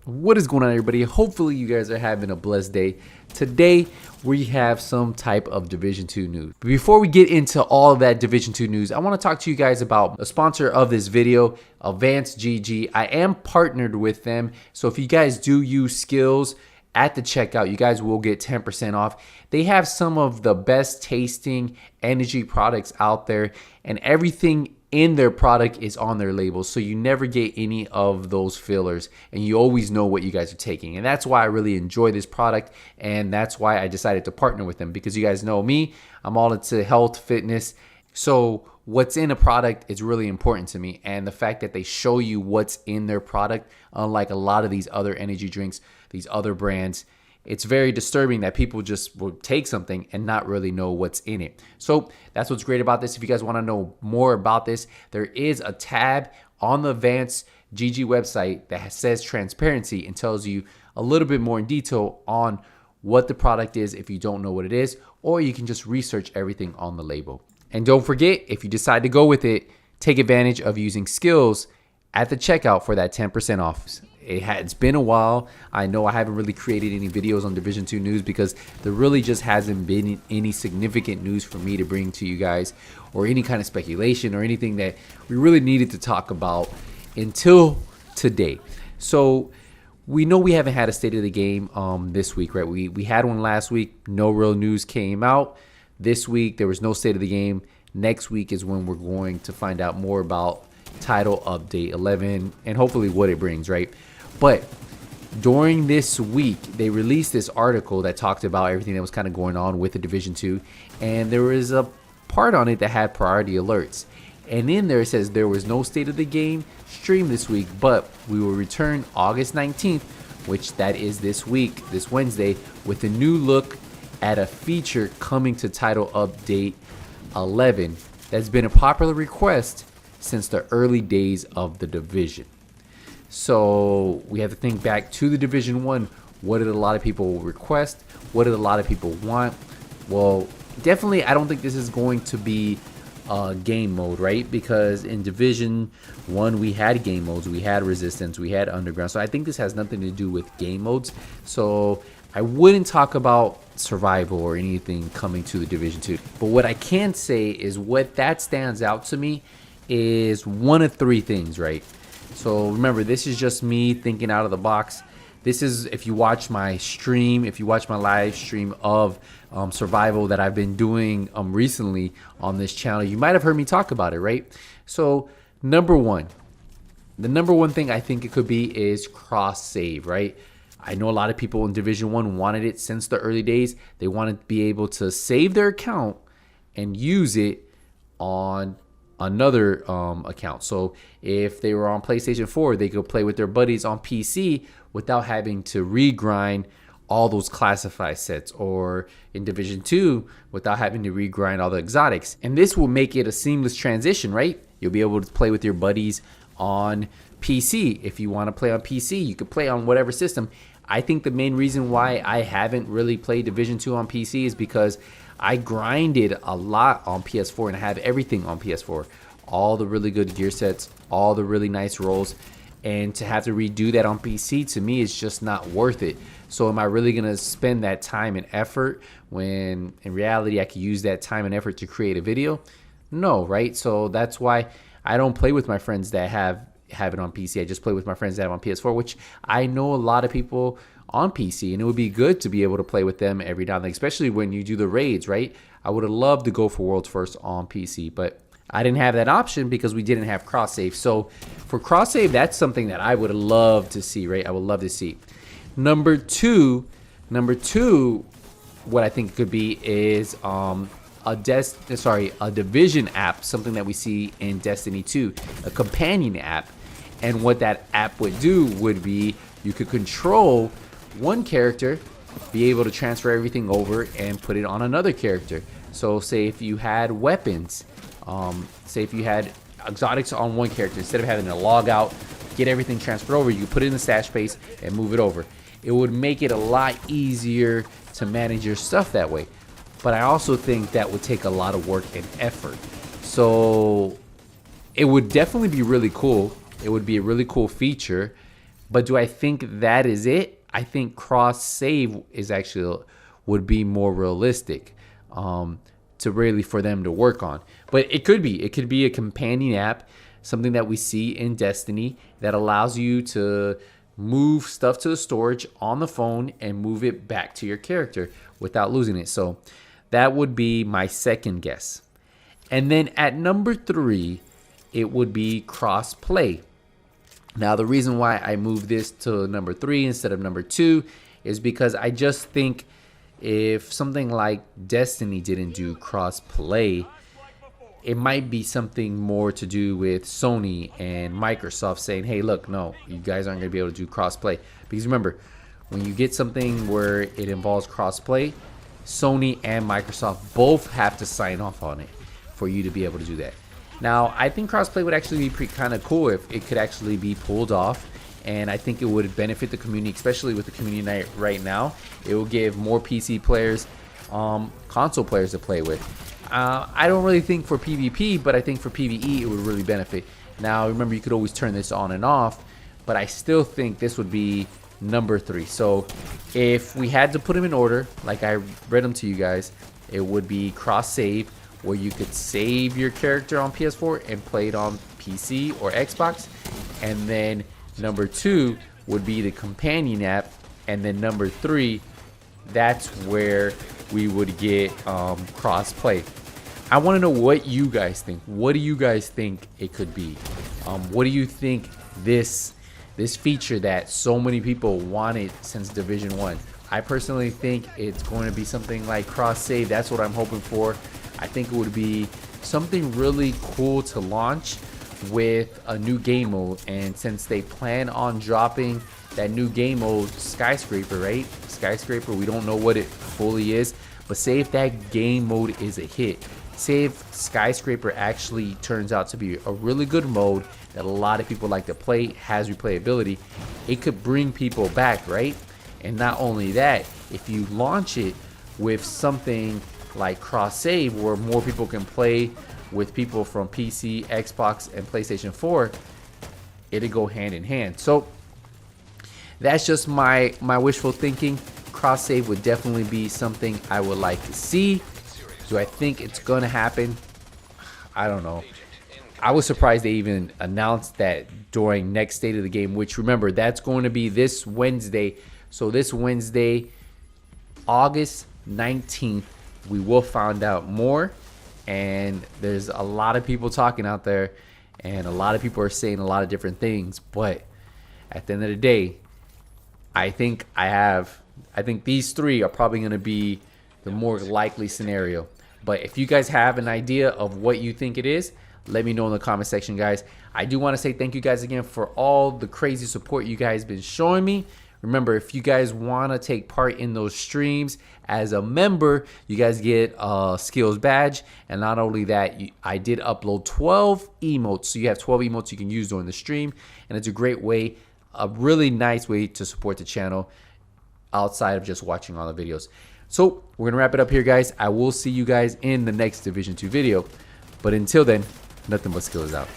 What is going on, everybody? Hopefully you guys are having a blessed day. Today we have some type of Division 2 news. But before we get into all of that Division 2 news, I want to talk to you guys about a sponsor of this video, Advanced GG. I am partnered with them, so if you guys do use skills at the checkout, you guys will get 10% off. They have some of the best tasting energy products out there, and everything in their product is on their label, so you never get any of those fillers and you always know what you guys are taking. And that's why I really enjoy this product, and that's why I decided to partner with them, because you guys know me, I'm all into health, fitness, so what's in a product is really important to me. And the fact that they show you what's in their product, unlike a lot of these other energy drinks, these other brands, it's very disturbing that people just will take something and not really know what's in it. So that's what's great about this. If you guys want to know more about this, there is a tab on the Advanced GG website that says transparency and tells you a little bit more in detail on what the product is if you don't know what it is, or you can just research everything on the label. And don't forget, if you decide to go with it, take advantage of using skills at the checkout for that 10% off. It's been a while. I know I haven't really created any videos on Division 2 news because there really just hasn't been any significant news for me to bring to you guys, or any kind of speculation or anything that we really needed to talk about until today. So we know we haven't had a state of the game this week, right? We had one last week. No real news came out. This week there was no state of the game. Next week is when we're going to find out more about title update 11 and hopefully what it brings, right? But during this week, they released this article that talked about everything that was kind of going on with the Division 2, and there was a part on it that had priority alerts. And in there it says there was no state of the game stream this week, but we will return August 19th, which that is this week, this Wednesday, with a new look at a feature coming to title update 11 that's been a popular request since the early days of the division. So we have to think back to the Division 1. What did a lot of people request? What did a lot of people want? Well, definitely I don't think this is going to be game mode, right? Because in Division 1 we had game modes, we had resistance, we had underground. So I think this has nothing to do with game modes. So I wouldn't talk about survival or anything coming to the Division 2. But what I can say is what that stands out to me is one of three things, right? So remember, this is just me thinking out of the box. This is, if you watch my stream, if you watch my live stream of survival that I've been doing recently on this channel, you might have heard me talk about it, right? So number one, the number one thing I think it could be is cross save, right? I know a lot of people in Division 1 wanted it since the early days. They wanted to be able to save their account and use it on another account. So if they were on PlayStation 4, they could play with their buddies on PC without having to regrind all those classified sets, or in Division 2 without having to regrind all the exotics. And this will make it a seamless transition, right? You'll be able to play with your buddies on PC. If you want to play on PC, you could play on whatever system. I think the main reason why I haven't really played Division 2 on PC is because I grinded a lot on PS4 and I have everything on PS4. All the really good gear sets, all the really nice rolls. And to have to redo that on PC, to me, is just not worth it. So am I really going to spend that time and effort when in reality I could use that time and effort to create a video? No, right? So that's why I don't play with my friends that have it on PC. I just play with my friends that have on PS4, which I know a lot of people on PC, and it would be good to be able to play with them every now and then, especially when you do the raids, right? I would have loved to go for World's First on PC, but I didn't have that option because we didn't have cross save. So for cross save, that's something that I would love to see, right? I would love to see. Number two, what I think it could be is a Division app, something that we see in Destiny 2, a companion app. And what that app would do would be you could control one character, be able to transfer everything over and put it on another character. So say if you had weapons, say if you had exotics on one character, instead of having to log out, get everything transferred over, you could put it in the stash space and move it over. It would make it a lot easier to manage your stuff that way. But I also think that would take a lot of work and effort. So it would definitely be really cool. It would be a really cool feature. But do I think that is it? I think cross save is actually would be more realistic to really for them to work on. But it could be a companion app, something that we see in Destiny that allows you to move stuff to the storage on the phone and move it back to your character without losing it. So that would be my second guess. And then at number 3, it would be crossplay. Now, the reason why I moved this to number 3 instead of number 2 is because I just think if something like Destiny didn't do crossplay, it might be something more to do with Sony and Microsoft saying, hey, look, no, you guys aren't going to be able to do crossplay. Because remember, when you get something where it involves crossplay, Sony and Microsoft both have to sign off on it for you to be able to do that. Now, I think crossplay would actually be kind of cool if it could actually be pulled off. And I think it would benefit the community, especially with the community night right now. It will give more PC players, console players to play with. I don't really think for PvP, but I think for PvE it would really benefit. Now, remember, you could always turn this on and off, but I still think this would be number 3. So if we had to put them in order, like I read them to you guys, it would be cross save, where you could save your character on PS4 and play it on PC or Xbox. And then number 2 would be the companion app. And then number 3, that's where we would get cross-play. I want to know what you guys think. What do you guys think it could be? What do you think this feature that so many people wanted since Division 1? I personally think it's going to be something like cross-save. That's what I'm hoping for. I think it would be something really cool to launch with a new game mode. And since they plan on dropping that new game mode, Skyscraper, right? Skyscraper, we don't know what it fully is, but say if that game mode is a hit, say if Skyscraper actually turns out to be a really good mode that a lot of people like to play, has replayability, it could bring people back, right? And not only that, if you launch it with something like cross save where more people can play with people from PC, Xbox, and PlayStation 4, it'll go hand in hand. So that's just my wishful thinking. Cross save would definitely be something I would like to see. Do I think it's gonna happen? I don't know. I was surprised they even announced that during next state of the game, which remember, that's going to be this Wednesday. So this Wednesday, August 19th, we will find out more. And there's a lot of people talking out there, and a lot of people are saying a lot of different things. But at the end of the day, I think these 3 are probably going to be the more likely scenario. But if you guys have an idea of what you think it is, let me know in the comment section, guys. I do want to say thank you guys again for all the crazy support you guys been showing me. Remember, if you guys want to take part in those streams as a member, you guys get a skills badge. And not only that, I did upload 12 emotes. So you have 12 emotes you can use during the stream. And it's a great way, a really nice way to support the channel outside of just watching all the videos. So we're going to wrap it up here, guys. I will see you guys in the next Division 2 video. But until then, nothing but skills out.